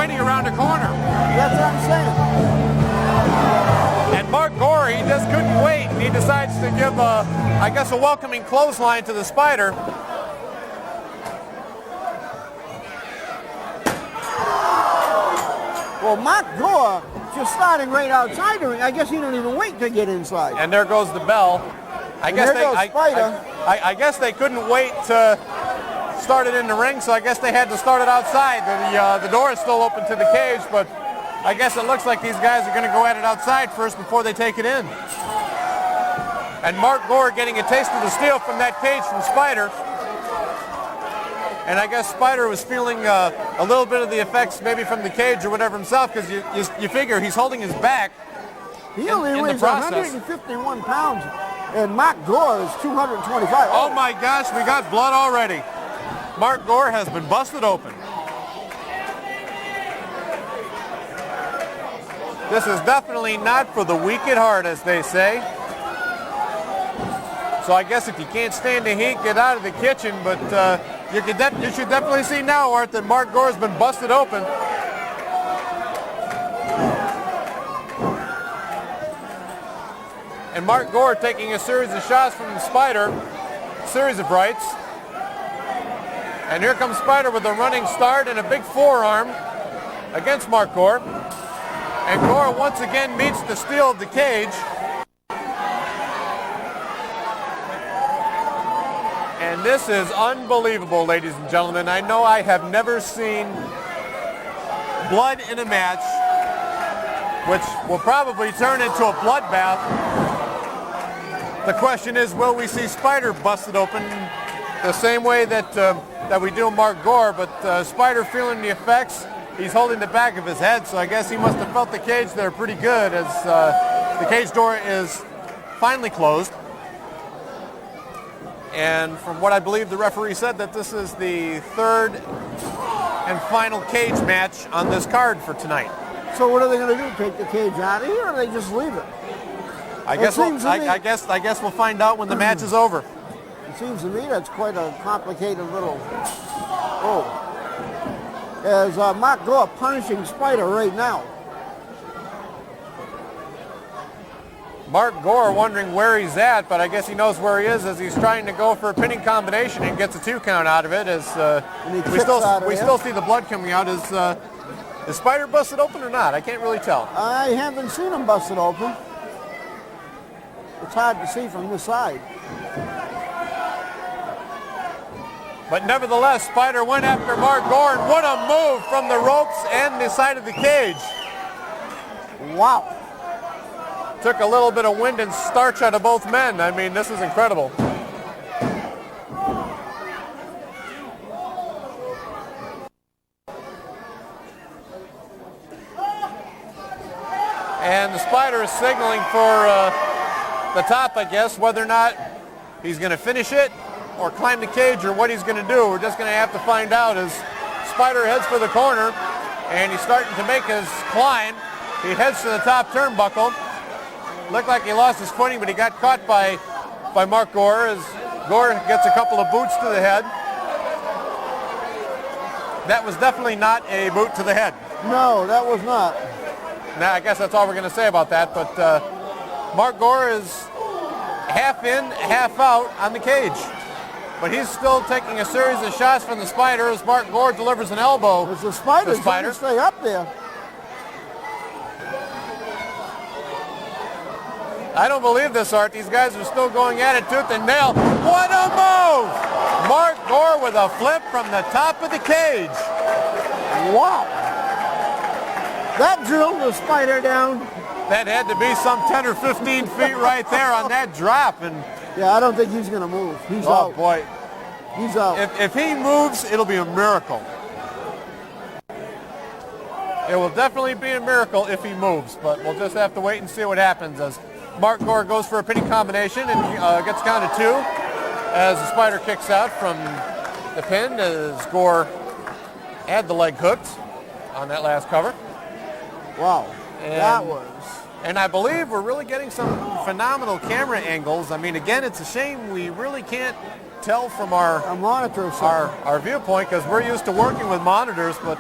waiting around the corner. That's what I'm saying. And Mark Gore, he just couldn't wait. He decides to give, I guess, a welcoming clothesline to the Spider. Well, Mark Gore just starting right outside the ring. I guess he don't even wait to get inside. And there goes the bell. I guess I guess they couldn't wait to start it in the ring, so I guess they had to start it outside. The door is still open to the cage, but I guess it looks like these guys are going to go at it outside first before they take it in. And Mark Gore getting a taste of the steel from that cage from Spider. And I guess Spider was feeling a little bit of the effects maybe from the cage or whatever himself, because you figure he's holding his back. He only weighs 151 pounds, and Mark Gore is 225. Oh my gosh, we got blood already. Mark Gore has been busted open. This is definitely not for the weak at heart, as they say. So I guess if you can't stand the heat, get out of the kitchen, but you should definitely see now, Art, that Mark Gore has been busted open. And Mark Gore taking a series of shots from the Spider, series of rights. And here comes Spider with a running start and a big forearm against Mark Gore. And Gore once again meets the steel of the cage. And this is unbelievable, ladies and gentlemen. I know I have never seen blood in a match, which will probably turn into a bloodbath. The question is, will we see Spider busted open the same way that we do Mark Gore? But Spider feeling the effects. He's holding the back of his head, so I guess he must have felt the cage there pretty good, as the cage door is finally closed. And from what I believe the referee said, that this is the third and final cage match on this card for tonight. So what are they going to do? Take the cage out of here, or they just leave it? I guess we'll find out when the match is over. It seems to me that's quite a complicated little. Oh, as Mark Gore punishing Spider right now. Mark Gore wondering where he's at, but I guess he knows where he is as he's trying to go for a pinning combination and gets a 2 count out of it. As we still see the blood coming out. Is Spider busted open or not? I can't really tell. I haven't seen him busted open. It's hard to see from this side. But nevertheless, Spider went after Mark Gore, and what a move from the ropes and the side of the cage. Wow. Took a little bit of wind and starch out of both men. I mean, this is incredible. And the Spider is signaling for the top, I guess, whether or not he's going to finish it or climb the cage or what he's going to do. We're just going to have to find out as Spider heads for the corner, and he's starting to make his climb. He heads to the top turnbuckle. Looked like he lost his footing, but he got caught by Mark Gore as Gore gets a couple of boots to the head. That was definitely not a boot to the head. No, that was not. Now, I guess that's all we're going to say about that, but Mark Gore is half in, half out on the cage. But he's still taking a series of shots from the Spider as Mark Gore delivers an elbow. As the Spider's trying to stay up there. I don't believe this, Art. These guys are still going at it tooth and nail. What a move! Mark Gore with a flip from the top of the cage. Wow. That drilled the Spider down. That had to be some 10 or 15 feet right there on that drop. And yeah, I don't think he's going to move. He's out. Oh, boy. He's out. If he moves, it'll be a miracle. It will definitely be a miracle if he moves, but we'll just have to wait and see what happens as Mark Gore goes for a pinning combination and gets counted 2 as the Spider kicks out from the pin as Gore had the leg hooked on that last cover. Wow, that was. And I believe we're really getting some phenomenal camera angles. I mean, again, it's a shame we really can't tell from our monitor, our viewpoint, because we're used to working with monitors, but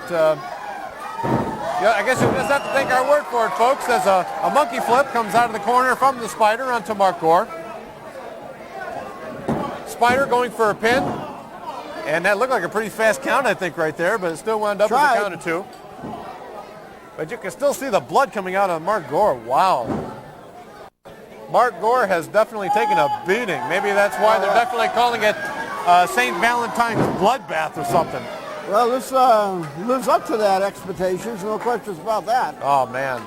Yeah, I guess you just have to take our word for it, folks, as a monkey flip comes out of the corner from the Spider onto Mark Gore. Spider going for a pin. And that looked like a pretty fast count, I think, right there, but it still wound up with a count of 2. But you can still see the blood coming out of Mark Gore. Wow. Mark Gore has definitely taken a beating. Maybe that's why they're definitely calling it St. Valentine's bloodbath or something. Well, this lives up to that expectations. No questions about that. Oh, man.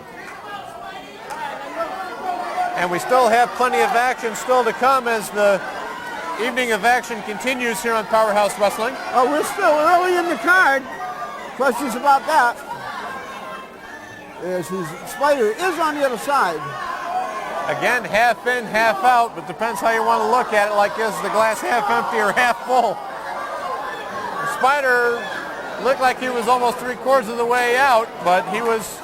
And we still have plenty of action still to come as the evening of action continues here on Powerhouse Wrestling. Oh, we're still early in the card. Questions about that. As his Spider is on the other side. Again, half in, half out, but depends how you want to look at it, like is the glass half empty or half full. The Spider looked like he was almost 3/4 of the way out, but he was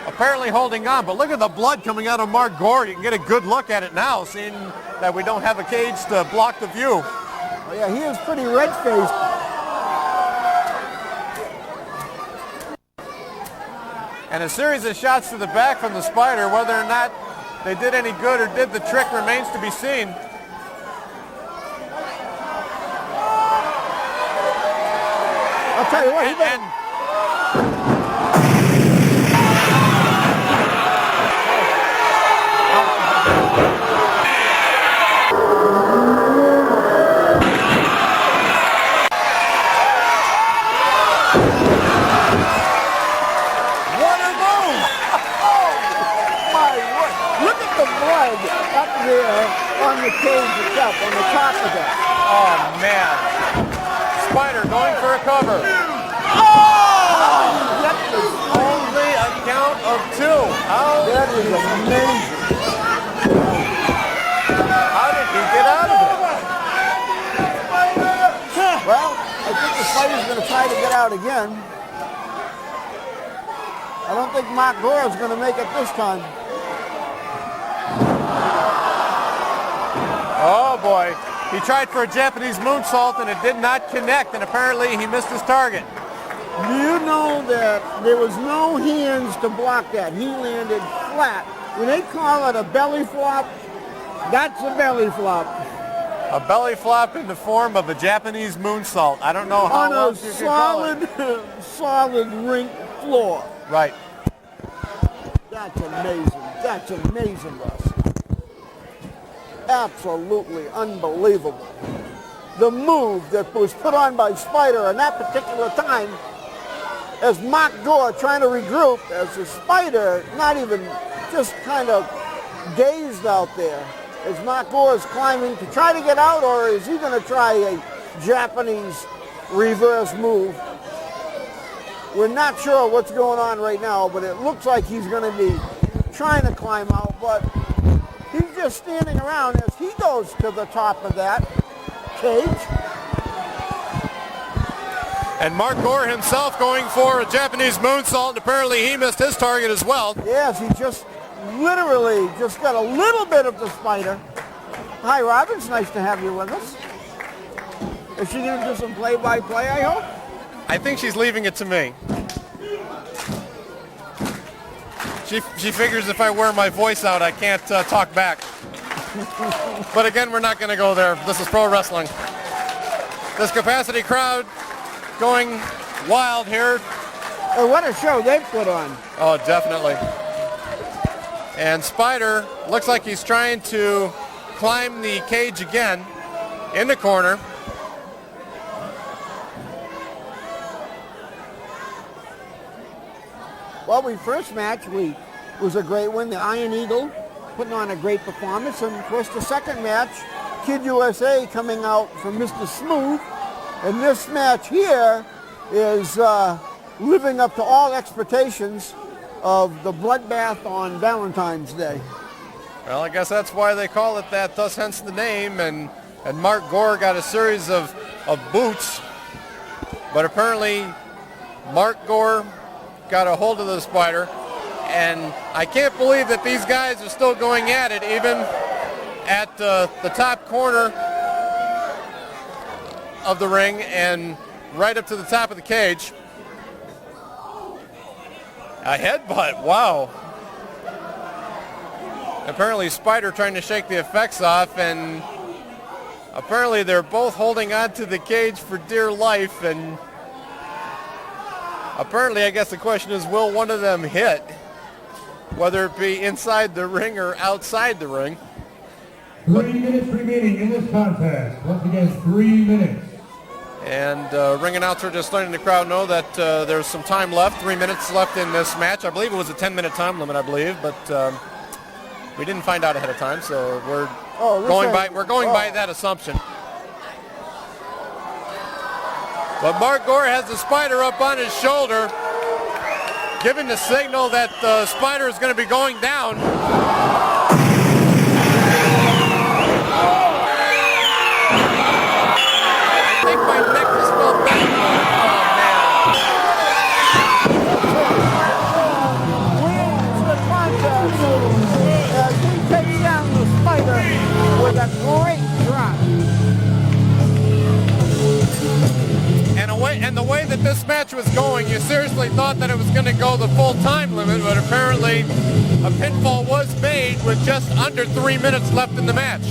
apparently holding on. But look at the blood coming out of Mark Gore. You can get a good look at it now, seeing that we don't have a cage to block the view. Oh, yeah, he is pretty red-faced. And a series of shots to the back from the Spider, whether or not they did any good or did the trick remains to be seen. I'll tell you what, he better... up there on the cage itself, on the top of that. Oh, man. Spider going for a cover. Oh! Only a count of 2. How? That is amazing. How did he get out of it? Well, I think the Spider's going to try to get out again. I don't think Mark Gore is going to make it this time. Oh boy, he tried for a Japanese moonsault and it did not connect, and apparently he missed his target. Do you know that there was no hands to block that? He landed flat. When they call it a belly flop, that's a belly flop. A belly flop in the form of a Japanese moonsault. I don't know how else you could call it. On a solid rink floor. Right. That's amazing. That's amazing, Russ. Absolutely unbelievable. The move that was put on by Spider in that particular time, as Mark Gore trying to regroup, as the Spider not even just kind of dazed out there, as Mark Gore is climbing to try to get out, or is he going to try a Japanese reverse move? We're not sure what's going on right now, but it looks like he's going to be trying to climb out, but he's just standing around as he goes to the top of that cage. And Mark Gore himself going for a Japanese moonsault, and apparently he missed his target as well. Yes, he just literally just got a little bit of the Spider. Hi, Robin. It's nice to have you with us. Is she going to do some play-by-play, I hope? I think she's leaving it to me. She figures if I wear my voice out, I can't talk back. But again, we're not going to go there. This is pro wrestling. This capacity crowd going wild here. Oh, what a show they put on. Oh, definitely. And Spider looks like he's trying to climb the cage again in the corner. Well, first match was a great win. The Iron Eagle putting on a great performance. And, of course, the second match, Kid USA coming out from Mr. Smooth. And this match here is living up to all expectations of the bloodbath on Valentine's Day. Well, I guess that's why they call it that, thus hence the name. And Mark Gore got a series of boots. But apparently Mark Gore got a hold of the Spider, and I can't believe that these guys are still going at it, even at the top corner of the ring and right up to the top of the cage. A headbutt, wow. Apparently Spider trying to shake the effects off, and apparently they're both holding on to the cage for dear life, and apparently I guess the question is, will one of them hit? Whether it be inside the ring or outside the ring. 3 minutes remaining in this contest. Once again, 3 minutes. And ring announcer just letting the crowd know that there's some time left, 3 minutes left in this match. I believe it was a 10-minute time limit, I believe, but we didn't find out ahead of time, so we're going by that assumption. But Mark Gore has the Spider up on his shoulder, giving the signal that the Spider is going to be going down. I think my neck just fell backward. Wins the contest as he takes down the Spider with a great drop. And the way that this match was going, you seriously thought that it was going to go the full time limit, but apparently a pinfall was made with just under 3 minutes left in the match.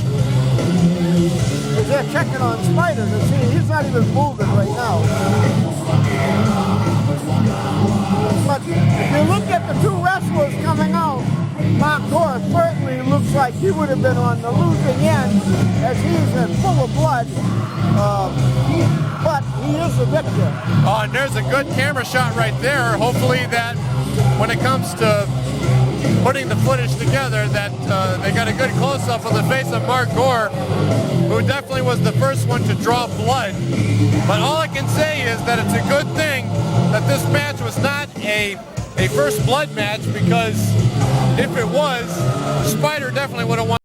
They're checking on Spider to see he's not even moving right now. But if you look at the two wrestlers coming out, Mark Gore certainly looks like he would have been on the losing end as he's full of blood. But he is the victor. Oh, and there's a good camera shot right there. Hopefully that when it comes to putting the footage together, that they got a good close-up of the face of Mark Gore, who definitely was the first one to draw blood. But all I can say is that it's a good thing that this match was not a first blood match, because if it was, Spider definitely would have won.